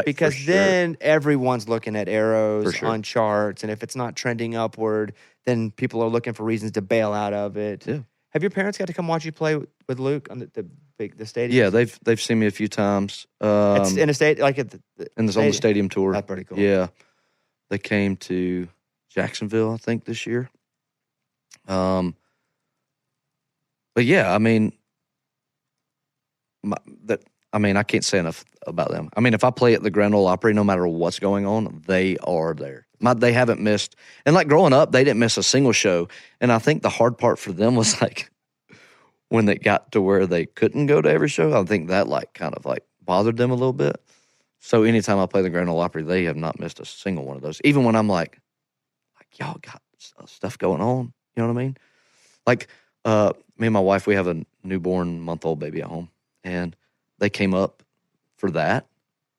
Because then everyone's looking at arrows on charts, and if it's not trending upward, then people are looking for reasons to bail out of it. Yeah. Have your parents got to come watch you play with Luke on the stadium? Yeah, they've seen me a few times. It's in a state like at on the stadium tour. That's pretty cool. Yeah, they came to Jacksonville, I think, this year. But yeah, I mean, I can't say enough about them. I mean, if I play at the Grand Ole Opry, no matter what's going on, they are there. They haven't missed. And like growing up, they didn't miss a single show. And I think the hard part for them was like when they got to where they couldn't go to every show. I think that like kind of like bothered them a little bit. So anytime I play the Grand Ole Opry, they have not missed a single one of those. Even when I'm like y'all got stuff going on. You know what I mean? Like Me and my wife, we have a newborn month-old baby at home, and they came up for that.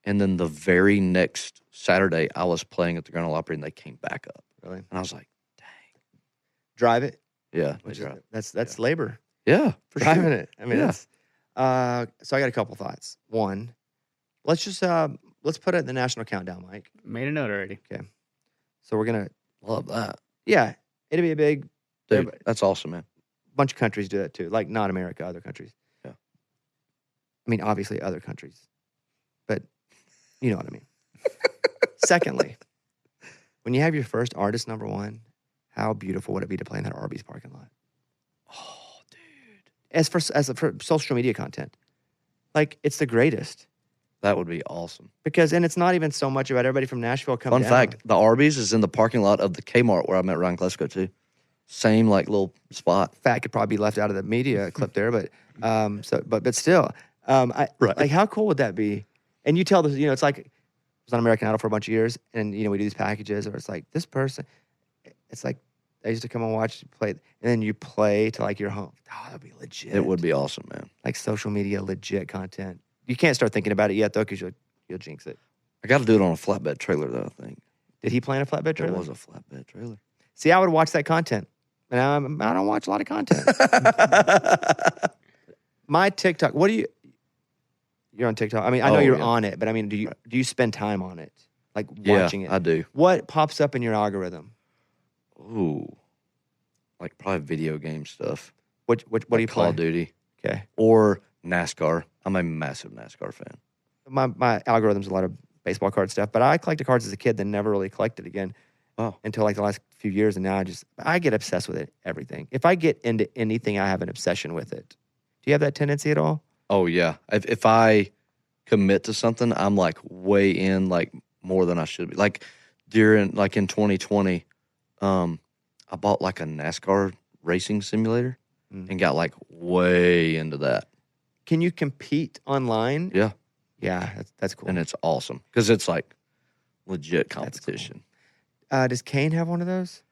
And then the very next Saturday, I was playing at the Grand Ole Opry, and they came back up. Really? And I was like, dang. Drive it? Yeah. That's labor. Yeah. For Driving sure. it. I mean, that's, so I got a couple thoughts. One, let's put it in the national countdown, Mike. Made a note already. Okay. So we're going to. Love that. Yeah. It'll be a big. Dude, that's awesome, man. Bunch of countries do that too. Like not America, other countries. Yeah. I mean, obviously other countries. But you know what I mean. Secondly, when you have your first artist number one, how beautiful would it be to play in that Arby's parking lot? Oh, dude. As for social media content. Like, it's the greatest. That would be awesome. Because, and it's not even so much about everybody from Nashville coming down. Fun fact, the Arby's is in the parking lot of the Kmart where I met Ryan Klesko, too. Same, like, little spot. Fact could probably be left out of the media clip there, but still. Right. Like, how cool would that be? And you tell this, it's like, I was on American Idol for a bunch of years, and, we do these packages, or it's like, this person, it's like, I used to come and watch you play, and then you play to, like, your home. Oh, that'd be legit. It would be awesome, man. Like, social media, legit content. You can't start thinking about it yet, though, because you'll jinx it. I got to do it on a flatbed trailer, though, I think. Did he plan a flatbed trailer? It was a flatbed trailer. See, I would watch that content. And I don't watch a lot of content. My TikTok, you're on TikTok. I mean, I know you're on it, but I mean, do you spend time on it? Like watching it? I do. What pops up in your algorithm? Ooh. Like probably video game stuff. What do you play? Call of Duty. Okay. Or NASCAR. I'm a massive NASCAR fan. My algorithm's a lot of baseball card stuff, but I collected cards as a kid, then never really collected again. Oh. Until like the last few years, and now I get obsessed with it, everything. If I get into anything, I have an obsession with it. Do you have that tendency at all? Oh, yeah. If I commit to something, I'm like way in, like more than I should be. Like in 2020, I bought like a NASCAR racing simulator and got like way into that. Can you compete online? Yeah. Yeah, that's cool. And it's awesome because it's like legit competition. Does Kane have one of those?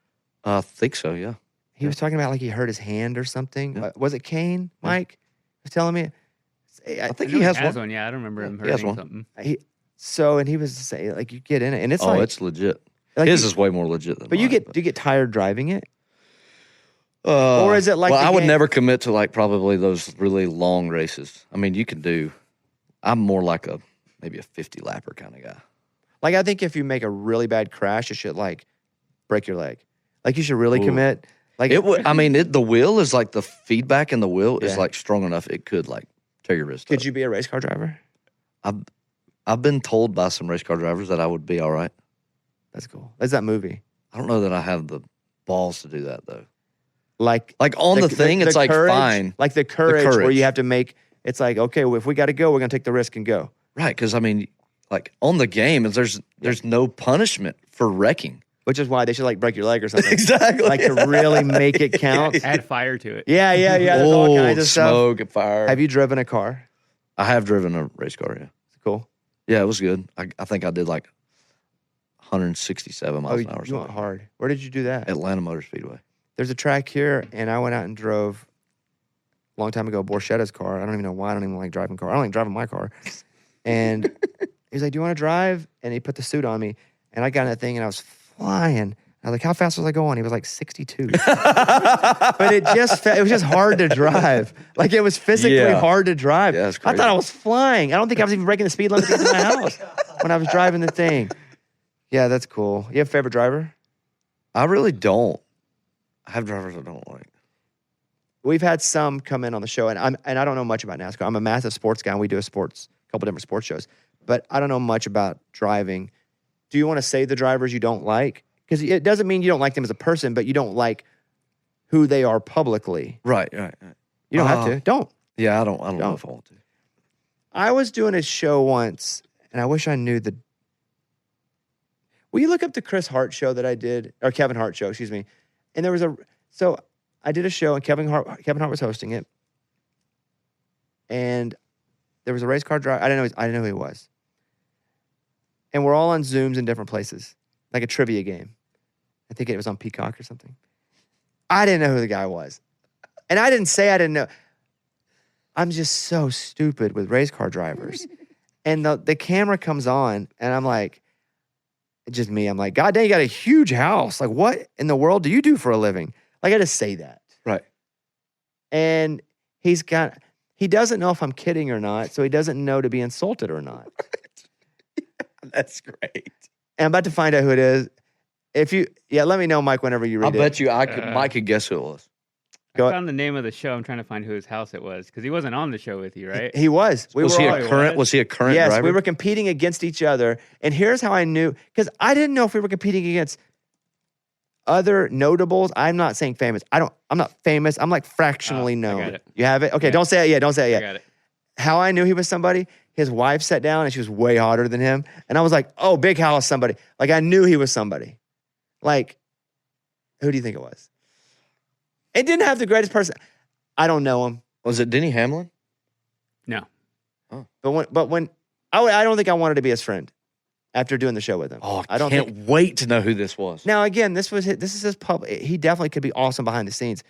I think so, yeah. He was talking about like he hurt his hand or something. Yeah. Was it Kane, Mike? He was telling me. I think he has one. Yeah, I don't remember him He has hurting one. something. And he was saying like you get in it, and it's it's legit. Like his is way more legit than but mine. Do you get tired driving it? Or is it like? Well, I would never commit to like probably those really long races. I mean, you can do. I'm more like maybe a 50 lapper kind of guy. Like I think if you make a really bad crash, it should like break your leg. Like you should really commit. Like it would. I mean, the wheel is like the feedback in the wheel is like strong enough. It could like tear your wrist. Could you be a race car driver? I've been told by some race car drivers that I would be all right. That's cool. That's that movie. I don't know that I have the balls to do that though. Like on the thing, it's like courage, fine. Like the courage where you have to make. It's like okay, well, if we got to go, we're gonna take the risk and go. Right, because I mean, like on the game, there's no punishment for wrecking. Which is why they should like break your leg or something. Exactly. Like to really make it count. Add fire to it. Yeah. There's all kinds of stuff. Smoke and fire. Have you driven a car? I have driven a race car, yeah. Cool. Yeah, it was good. I think I did like 167 miles an hour. You went hard. Where did you do that? Atlanta Motor Speedway. There's a track here, and I went out and drove a long time ago Borchetta's car. I don't even know why. I don't even like driving car. I don't like driving my car. And he's like, do you want to drive? And he put the suit on me. And I got in that thing, and I was flying. I was like, how fast was I going? He was like 62. But it was just hard to drive. Like it was physically hard to drive. Yeah, that's crazy. I thought I was flying. I don't think I was even breaking the speed limit to get to my house when I was driving the thing. Yeah, that's cool. You have a favorite driver? I really don't. I have drivers I don't like. We've had some come in on the show, and I don't know much about NASCAR. I'm a massive sports guy, and we do a couple different sports shows. But I don't know much about driving. Do you want to say the drivers you don't like? Because it doesn't mean you don't like them as a person, but you don't like who they are publicly. Right. You don't have to. Don't. Yeah, I don't know if I want to. I was doing a show once, and I wish I knew the. Will you look up the Chris Hart show that I did, or Kevin Hart show? Excuse me. And there was so I did a show, and Kevin Hart was hosting it, and there was a race car driver. I didn't know who he was. And we're all on Zooms in different places, like a trivia game. I think it was on Peacock or something. I didn't know who the guy was. And I didn't say I didn't know. I'm just so stupid with race car drivers. And the camera comes on, and I'm like, it's just me. I'm like, God dang, you got a huge house. Like, what in the world do you do for a living? Like, I just say that. Right. And he doesn't know if I'm kidding or not, so he doesn't know to be insulted or not. That's great. And I'm about to find out who it is. Let me know, Mike, whenever you read I'll it. bet you Mike could guess who it was. I found the name of the show. I'm trying to find whose house it was because he wasn't on the show with you, right? He was. Was he a current yes, driver? we were competing against each other. And here's how I knew, because I didn't know if we were competing against other notables. I'm not saying famous. I'm not famous. I'm like fractionally known. I got it. You have it? Okay, Yeah. Don't say it yet. Don't say it yet. I got it. How I knew he was somebody, his wife sat down and she was way hotter than him. And I was like, oh, big house, somebody. Like, I knew he was somebody. Like, who do you think it was? It didn't have the greatest person. I don't know him. Was it Denny Hamlin? No. Oh. But when I don't think I wanted to be his friend after doing the show with him. Oh, I don't can't wait to know who this was. Now, again, this is his pub. He definitely could be awesome behind the scenes.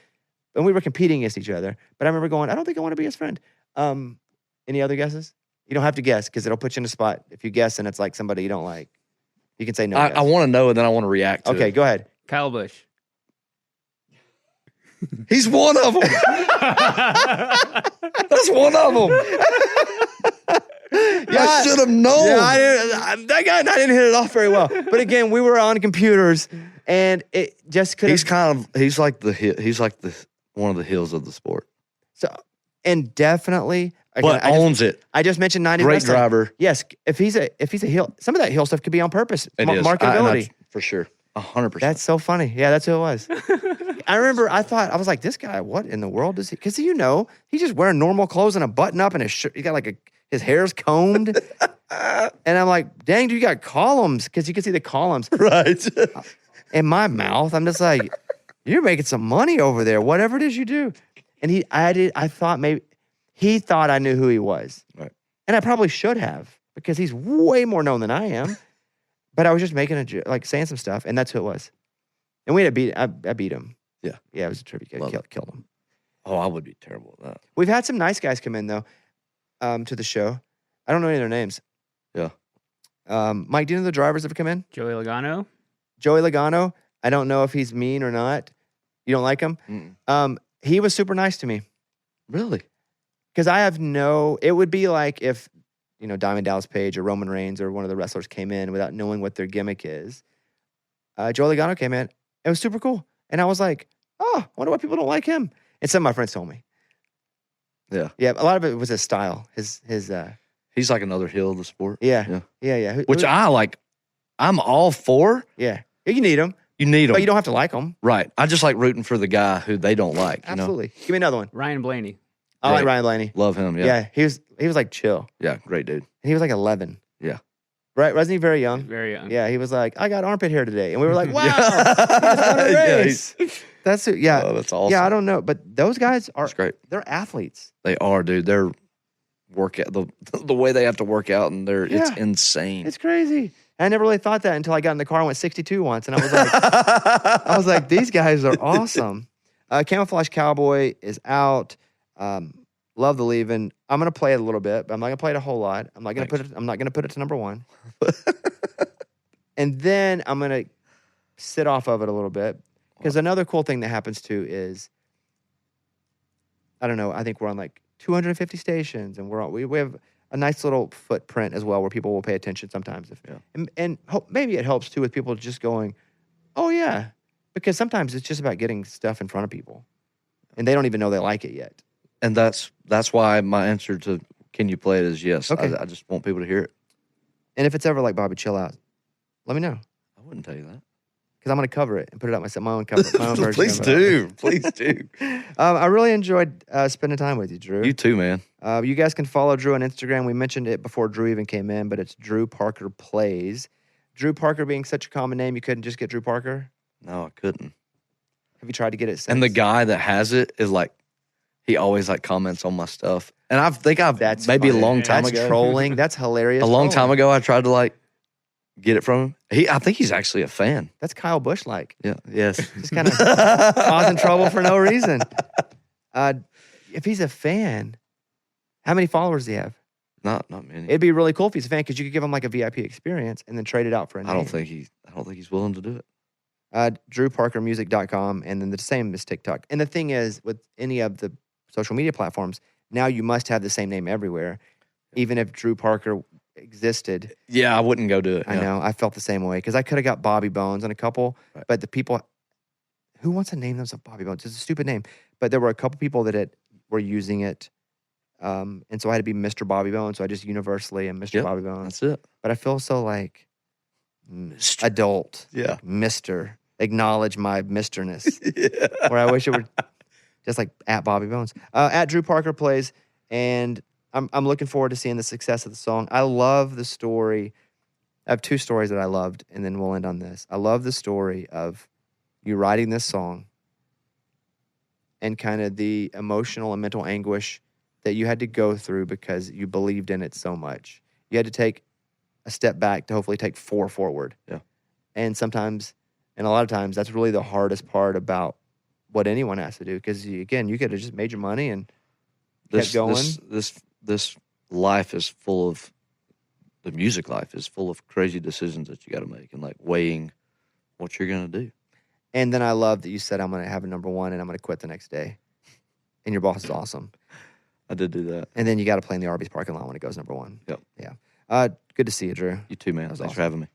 And we were competing against each other. But I remember going, I don't think I want to be his friend. Any other guesses? You don't have to guess because it'll put you in a spot. If you guess and it's like somebody you don't like, you can say no. I want to know and then I want to react to it. Okay, go ahead. Kyle Busch. He's one of them. That's one of them. I should have known. Yeah, that guy and I didn't hit it off very well. But again, we were on computers, and it just could. He's like one of the heels of the sport. So, and definitely, But owns it. I just mentioned 90. Great driver. Yes, if he's a heel, some of that heel stuff could be on purpose. It is. Marketability. For sure. 100%. That's so funny. Yeah, that's who it was. I remember I was like, this guy, what in the world does he? Because he's just wearing normal clothes and a button up and his shirt. He got his hair's combed. And I'm like, dang, dude, you got columns. Because you can see the columns. Right. In my mouth, I'm just like, you're making some money over there. Whatever it is you do. And I thought maybe, he thought I knew who he was. Right. And I probably should have because he's way more known than I am. But I was just making saying some stuff, and that's who it was. And we had I beat him. Yeah. Yeah, it was a tribute. Killed him. Oh, I would be terrible at that. We've had some nice guys come in, though, to the show. I don't know any of their names. Yeah. Mike, do you know the drivers that have come in? Joey Logano. Joey Logano. I don't know if he's mean or not. You don't like him? Mm-mm. He was super nice to me. Really? Because it would be like if, Diamond Dallas Page or Roman Reigns or one of the wrestlers came in without knowing what their gimmick is. Joey Logano came in. It was super cool. And I was like, oh, I wonder why people don't like him. And some of my friends told me. Yeah. Yeah, a lot of it was his style. He's like another heel of the sport. Yeah. Which I like. I'm all for. Yeah. You need him. You need him. But you don't have to like him. Right. I just like rooting for the guy who they don't like. Absolutely. Give me another one. Ryan Blaney. I like Ryan Blaney. Love him. Yeah. Yeah. He was like chill. Yeah. Great dude. He was like 11. Yeah. Right? Wasn't he very young? Very young. Yeah. He was like, I got armpit hair today. And we were like, wow. Yeah. Race. That's it. Yeah. Oh, that's awesome. Yeah. I don't know. But those guys That's great. They're athletes. They are, dude. They're workout the way they have to work out, and it's insane. It's crazy. I never really thought that until I got in the car and went 62 once, and I was like, these guys are awesome. Camouflage Cowboy is out. Love the Leaving. I'm gonna play it a little bit, but I'm not gonna play it a whole lot. I'm not gonna put it to number one. And then I'm gonna sit off of it a little bit because another cool thing that happens too is, I don't know. I think we're on like 250 stations, and we have a nice little footprint as well where people will pay attention sometimes. And maybe it helps too with people just going, oh yeah, because sometimes it's just about getting stuff in front of people, and they don't even know they like it yet. And that's why my answer to can you play it is yes. Okay. I just want people to hear it. And if it's ever like Bobby, chill out, let me know. I wouldn't tell you that. Because I'm going to cover it and put it out myself, my own cover, my own version. Please do. Please do. I really enjoyed spending time with you, Drew. You too, man. You guys can follow Drew on Instagram. We mentioned it before Drew even came in, but it's Drew Parker Plays. Drew Parker being such a common name, you couldn't just get Drew Parker? No, I couldn't. Have you tried to get it since? And the guy that has it is like, he always like comments on my stuff. And That's maybe funny. a long time That's ago. trolling. That's hilarious. A long time ago, I tried to like get it from him. I think he's actually a fan. That's Kyle Busch like. Yeah. Yes. Just kind of causing trouble for no reason. If he's a fan, how many followers does he have? Not many. It'd be really cool if he's a fan because you could give him like a VIP experience and then trade it out for a name. I don't think he's willing to do it. DrewParkerMusic.com, and then the same as TikTok. And the thing is, with any of the social media platforms, now you must have the same name everywhere. Even if Drew Parker existed. Yeah, I wouldn't go do it. I know. I felt the same way because I could have got Bobby Bones on a couple, but the people, who wants to name themselves Bobby Bones? It's a stupid name. But there were a couple people that were using it. And so I had to be Mr. Bobby Bones. So I just universally am Mr. Bobby Bones. That's it. But I feel so like adult. Yeah. Like Mr. Acknowledge my Mr.ness. Yeah. Where I wish it were just like at Bobby Bones. At Drew Parker Plays. And I'm looking forward to seeing the success of the song. I love the story. I have 2 stories that I loved, and then we'll end on this. I love the story of you writing this song and kind of the emotional and mental anguish that you had to go through because you believed in it so much. You had to take a step back to hopefully take 4 forward. Yeah. And sometimes, and a lot of times, that's really the hardest part about what anyone has to do. Because, again, you could have just made your money and kept going. This life is full of, the music life is full of crazy decisions that you got to make and like weighing what you're going to do. And then I love that you said, I'm going to have a number 1 and I'm going to quit the next day. And your boss is awesome. I did do that. And then you got to play in the Arby's parking lot when it goes number 1. Yep. Yeah. Good to see you, Drew. You too, man. Thanks for having me.